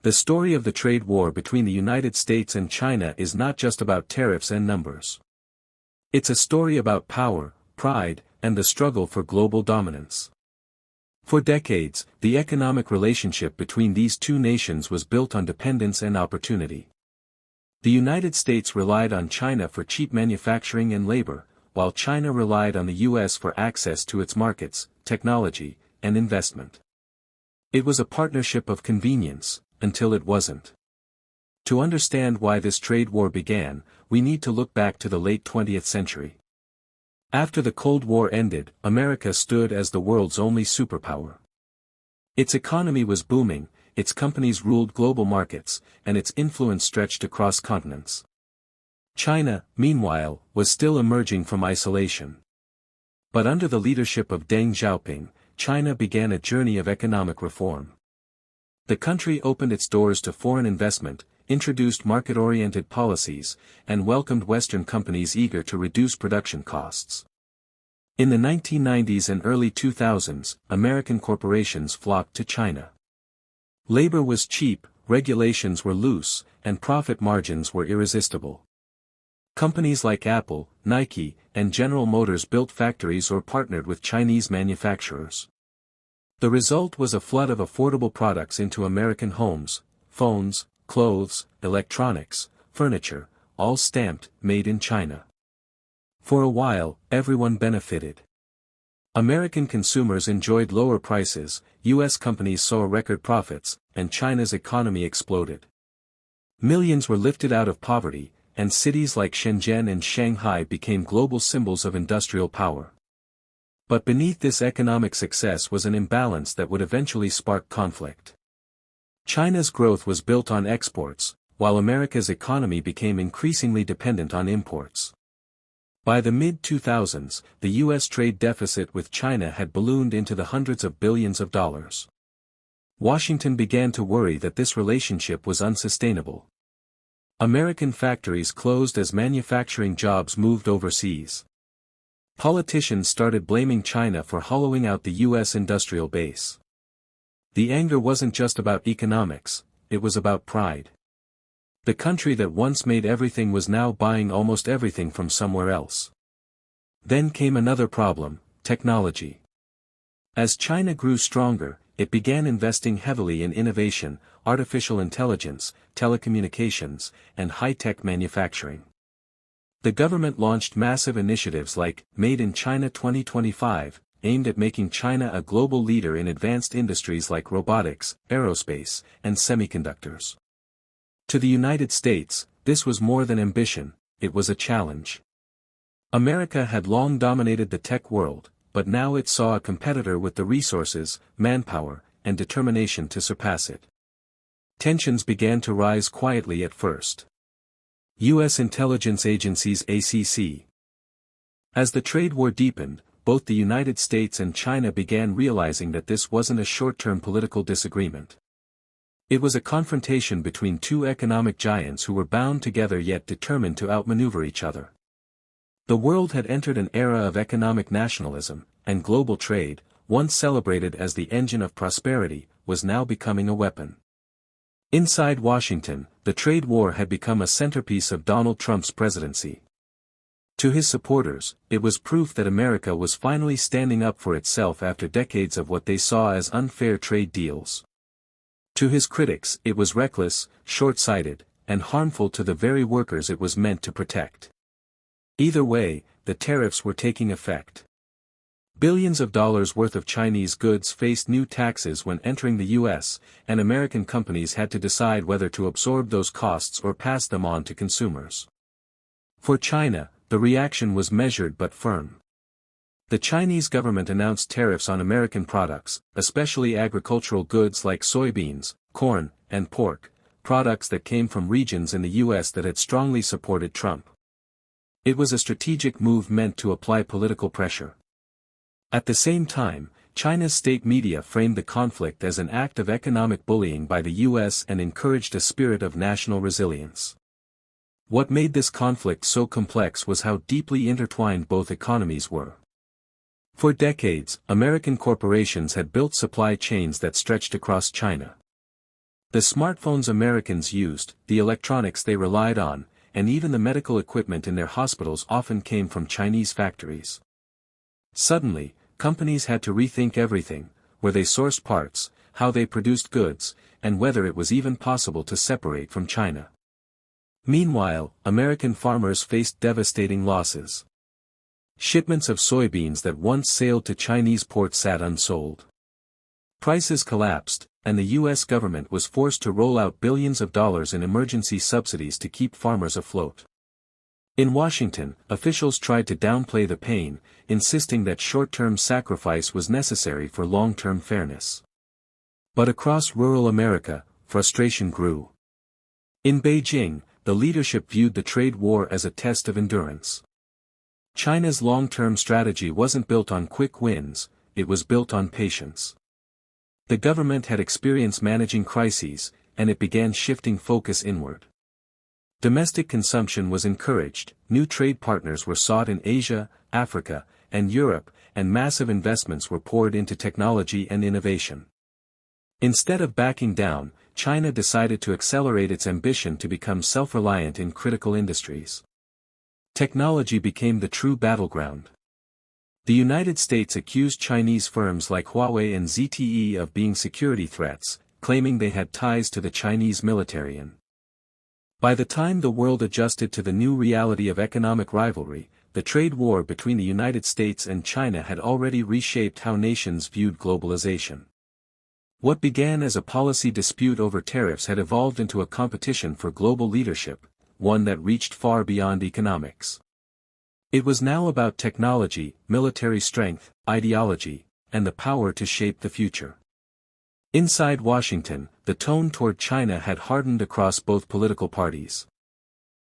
The story of the trade war between the United States and China is not just about tariffs and numbers. It's a story about power, pride, and the struggle for global dominance. For decades, the economic relationship between these two nations was built on dependence and opportunity. The United States relied on China for cheap manufacturing and labor, while China relied on the U.S. for access to its markets, technology, and investment. It was a partnership of convenience, until it wasn't. To understand why this trade war began, we need to look back to the late 20th century. After the Cold War ended, America stood as the world's only superpower. Its economy was booming, its companies ruled global markets, and its influence stretched across continents. China, meanwhile, was still emerging from isolation. But under the leadership of Deng Xiaoping, China began a journey of economic reform. The country opened its doors to foreign investment, introduced market-oriented policies, and welcomed Western companies eager to reduce production costs. In the 1990s and early 2000s, American corporations flocked to China. Labor was cheap, regulations were loose, and profit margins were irresistible. Companies like Apple, Nike, and General Motors built factories or partnered with Chinese manufacturers. The result was a flood of affordable products into American homes: phones, clothes, electronics, furniture, all stamped, made in China. For a while, everyone benefited. American consumers enjoyed lower prices, U.S. companies saw record profits, and China's economy exploded. Millions were lifted out of poverty, and cities like Shenzhen and Shanghai became global symbols of industrial power. But beneath this economic success was an imbalance that would eventually spark conflict. China's growth was built on exports, while America's economy became increasingly dependent on imports. By the mid-2000s, the U.S. trade deficit with China had ballooned into the hundreds of billions of dollars. Washington began to worry that this relationship was unsustainable. American factories closed as manufacturing jobs moved overseas. Politicians started blaming China for hollowing out the U.S. industrial base. The anger wasn't just about economics, it was about pride. The country that once made everything was now buying almost everything from somewhere else. Then came another problem: technology. As China grew stronger, it began investing heavily in innovation, artificial intelligence, telecommunications, and high-tech manufacturing. The government launched massive initiatives like Made in China 2025, aimed at making China a global leader in advanced industries like robotics, aerospace, and semiconductors. To the United States, this was more than ambition, it was a challenge. America had long dominated the tech world, but now it saw a competitor with the resources, manpower, and determination to surpass it. Tensions began to rise quietly at first. U.S. intelligence agencies ACC. As the trade war deepened, both the United States and China began realizing that this wasn't a short-term political disagreement. It was a confrontation between two economic giants who were bound together yet determined to outmaneuver each other. The world had entered an era of economic nationalism, and global trade, once celebrated as the engine of prosperity, was now becoming a weapon. Inside Washington, the trade war had become a centerpiece of Donald Trump's presidency. To his supporters, it was proof that America was finally standing up for itself after decades of what they saw as unfair trade deals. To his critics, it was reckless, short-sighted, and harmful to the very workers it was meant to protect. Either way, the tariffs were taking effect. Billions of dollars worth of Chinese goods faced new taxes when entering the U.S., and American companies had to decide whether to absorb those costs or pass them on to consumers. For China, the reaction was measured but firm. The Chinese government announced tariffs on American products, especially agricultural goods like soybeans, corn, and pork, products that came from regions in the U.S. that had strongly supported Trump. It was a strategic move meant to apply political pressure. At the same time, China's state media framed the conflict as an act of economic bullying by the U.S. and encouraged a spirit of national resilience. What made this conflict so complex was how deeply intertwined both economies were. For decades, American corporations had built supply chains that stretched across China. The smartphones Americans used, the electronics they relied on, and even the medical equipment in their hospitals often came from Chinese factories. Suddenly, companies had to rethink everything: where they sourced parts, how they produced goods, and whether it was even possible to separate from China. Meanwhile, American farmers faced devastating losses. Shipments of soybeans that once sailed to Chinese ports sat unsold. Prices collapsed, and the U.S. government was forced to roll out billions of dollars in emergency subsidies to keep farmers afloat. In Washington, officials tried to downplay the pain, insisting that short-term sacrifice was necessary for long-term fairness. But across rural America, frustration grew. In Beijing, the leadership viewed the trade war as a test of endurance. China's long-term strategy wasn't built on quick wins, it was built on patience. The government had experience managing crises, and it began shifting focus inward. Domestic consumption was encouraged, new trade partners were sought in Asia, Africa, and Europe, and massive investments were poured into technology and innovation. Instead of backing down, China decided to accelerate its ambition to become self-reliant in critical industries. Technology became the true battleground. The United States accused Chinese firms like Huawei and ZTE of being security threats, claiming they had ties to the Chinese military. By the time the world adjusted to the new reality of economic rivalry, the trade war between the United States and China had already reshaped how nations viewed globalization. What began as a policy dispute over tariffs had evolved into a competition for global leadership, one that reached far beyond economics. It was now about technology, military strength, ideology, and the power to shape the future. Inside Washington, the tone toward China had hardened across both political parties.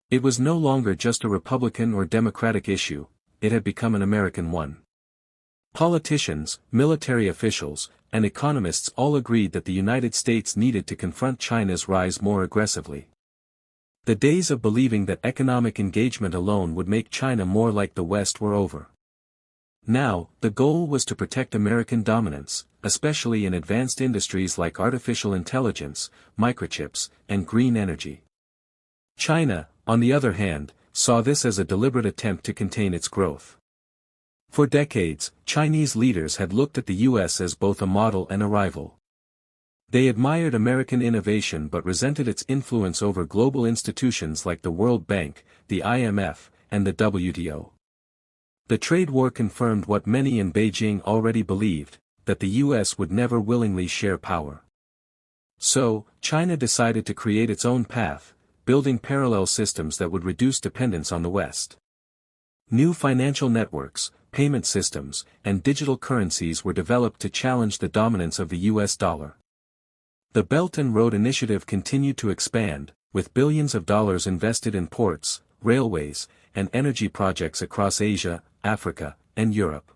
It was no longer just a Republican or Democratic issue, it had become an American one. Politicians, military officials, and economists all agreed that the United States needed to confront China's rise more aggressively. The days of believing that economic engagement alone would make China more like the West were over. Now, the goal was to protect American dominance, especially in advanced industries like artificial intelligence, microchips, and green energy. China, on the other hand, saw this as a deliberate attempt to contain its growth. For decades, Chinese leaders had looked at the U.S. as both a model and a rival. They admired American innovation but resented its influence over global institutions like the World Bank, the IMF, and the WTO. The trade war confirmed what many in Beijing already believed, that the U.S. would never willingly share power. So, China decided to create its own path, building parallel systems that would reduce dependence on the West. New financial networks, payment systems, and digital currencies were developed to challenge the dominance of the U.S. dollar. The Belt and Road Initiative continued to expand, with billions of dollars invested in ports, railways, and energy projects across Asia, Africa, and Europe.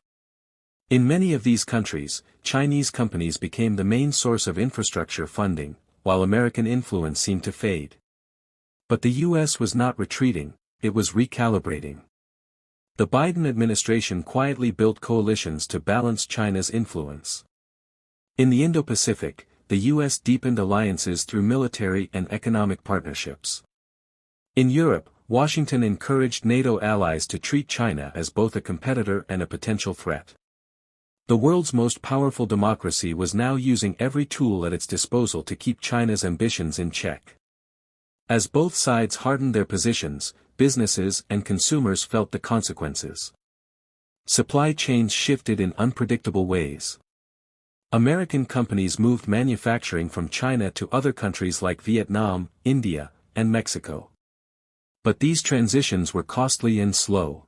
In many of these countries, Chinese companies became the main source of infrastructure funding, while American influence seemed to fade. But the U.S. was not retreating, it was recalibrating. The Biden administration quietly built coalitions to balance China's influence. In the Indo-Pacific, the U.S. deepened alliances through military and economic partnerships. In Europe, Washington encouraged NATO allies to treat China as both a competitor and a potential threat. The world's most powerful democracy was now using every tool at its disposal to keep China's ambitions in check. As both sides hardened their positions, businesses and consumers felt the consequences. Supply chains shifted in unpredictable ways. American companies moved manufacturing from China to other countries like Vietnam, India, and Mexico. But these transitions were costly and slow.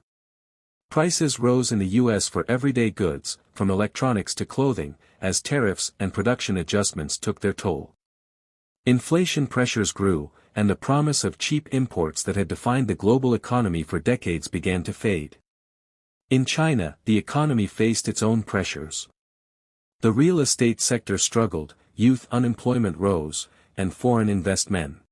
Prices rose in the U.S. for everyday goods, from electronics to clothing, as tariffs and production adjustments took their toll. Inflation pressures grew, and the promise of cheap imports that had defined the global economy for decades began to fade. In China, the economy faced its own pressures. The real estate sector struggled, youth unemployment rose, and foreign investment